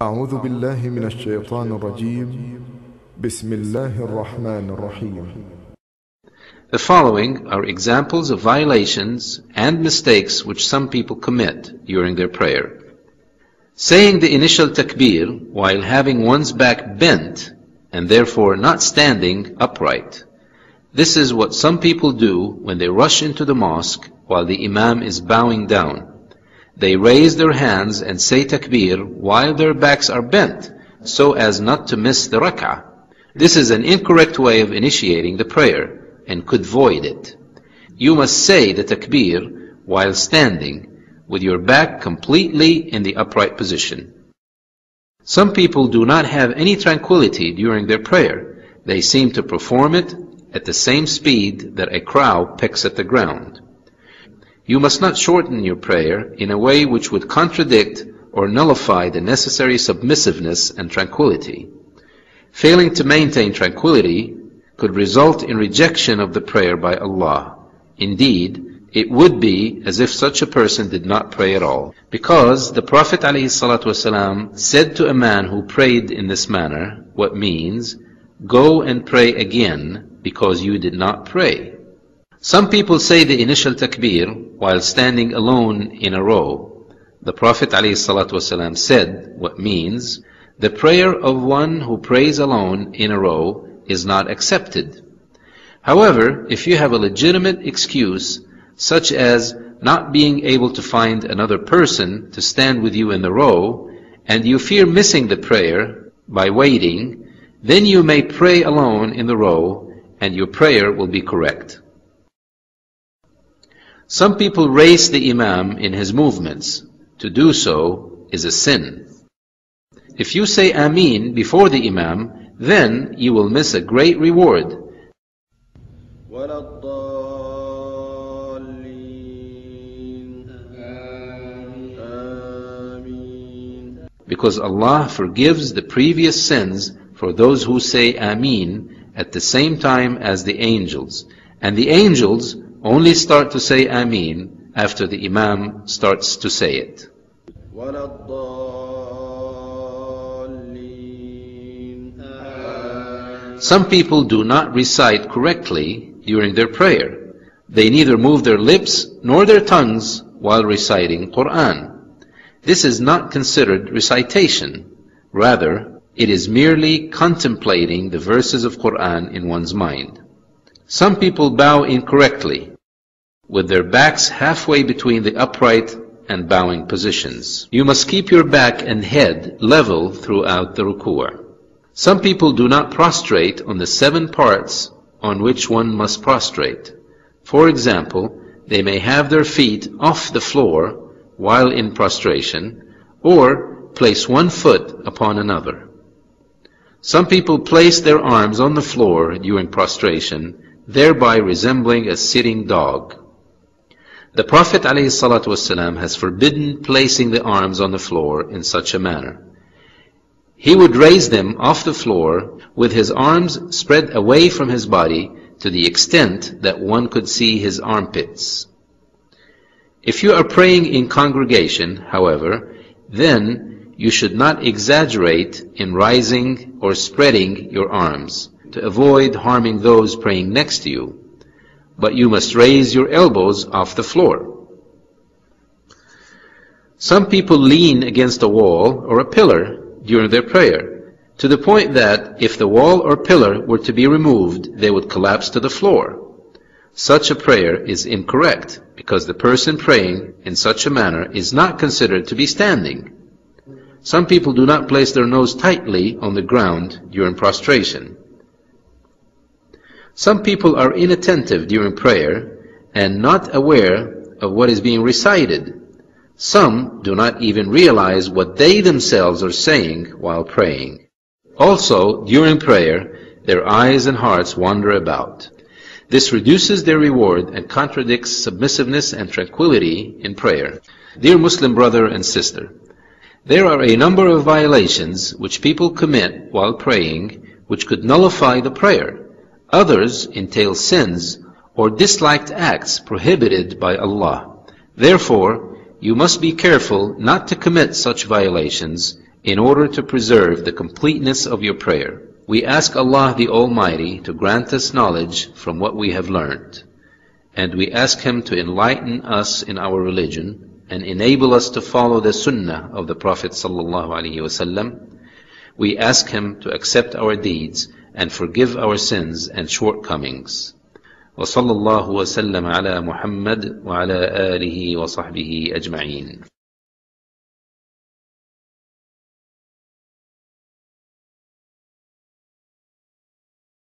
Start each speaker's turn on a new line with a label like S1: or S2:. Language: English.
S1: أعوذ بالله من الشيطان الرجيم بسم الله الرحمن الرحيم.
S2: The following are examples of violations and mistakes which some people commit during their prayer. Saying the initial takbir while having one's back bent and therefore not standing upright. This is what some people do when they rush into the mosque while the imam is bowing down. They raise their hands and say takbir while their backs are bent so as not to miss the rak'ah. This is an incorrect way of initiating the prayer and could void it. You must say the takbir while standing with your back completely in the upright position. Some people do not have any tranquility during their prayer. They seem to perform it at the same speed that a crow pecks at the ground. You must not shorten your prayer in a way which would contradict or nullify the necessary submissiveness and tranquility. Failing to maintain tranquility could result in rejection of the prayer by Allah. Indeed, it would be as if such a person did not pray at all. Because the Prophet ﷺ said to a man who prayed in this manner, what means, "Go and pray again because you did not pray." Some people say the initial takbir while standing alone in a row. The Prophet ﷺ said, what means, the prayer of one who prays alone in a row is not accepted. However, if you have a legitimate excuse, such as not being able to find another person to stand with you in the row, and you fear missing the prayer by waiting, then you may pray alone in the row, and your prayer will be correct. Some people race the imam in his movements. To do so is a sin. If you say Ameen before the imam, then you will miss a great reward. Because Allah forgives the previous sins for those who say Ameen at the same time as the angels. And the angels only start to say Ameen after the Imam starts to say it. Some people do not recite correctly during their prayer. They neither move their lips nor their tongues while reciting Quran. This is not considered recitation. Rather, it is merely contemplating the verses of Quran in one's mind. Some people bow incorrectly, with their backs halfway between the upright and bowing positions. You must keep your back and head level throughout the ruku'. Some people do not prostrate on the 7 parts on which one must prostrate. For example, they may have their feet off the floor while in prostration, or place one foot upon another. Some people place their arms on the floor during prostration, thereby resembling a sitting dog. The Prophet ﷺ has forbidden placing the arms on the floor in such a manner. He would raise them off the floor with his arms spread away from his body to the extent that one could see his armpits. If you are praying in congregation, however, then you should not exaggerate in rising or spreading your arms to avoid harming those praying next to you. But you must raise your elbows off the floor. Some people lean against a wall or a pillar during their prayer, to the point that if the wall or pillar were to be removed, they would collapse to the floor. Such a prayer is incorrect, because the person praying in such a manner is not considered to be standing. Some people do not place their nose tightly on the ground during prostration. Some people are inattentive during prayer and not aware of what is being recited. Some do not even realize what they themselves are saying while praying. Also, during prayer, their eyes and hearts wander about. This reduces their reward and contradicts submissiveness and tranquility in prayer. Dear Muslim brother and sister, there are a number of violations which people commit while praying which could nullify the prayer. Others entail sins or disliked acts prohibited by Allah. Therefore, you must be careful not to commit such violations in order to preserve the completeness of your prayer. We ask Allah the Almighty to grant us knowledge from what we have learned, and we ask Him to enlighten us in our religion and enable us to follow the Sunnah of the Prophet ﷺ. We ask Him to accept our deeds and forgive our sins and shortcomings. وصلى الله وسلم على محمد وعلى آله وصحبه أجمعين.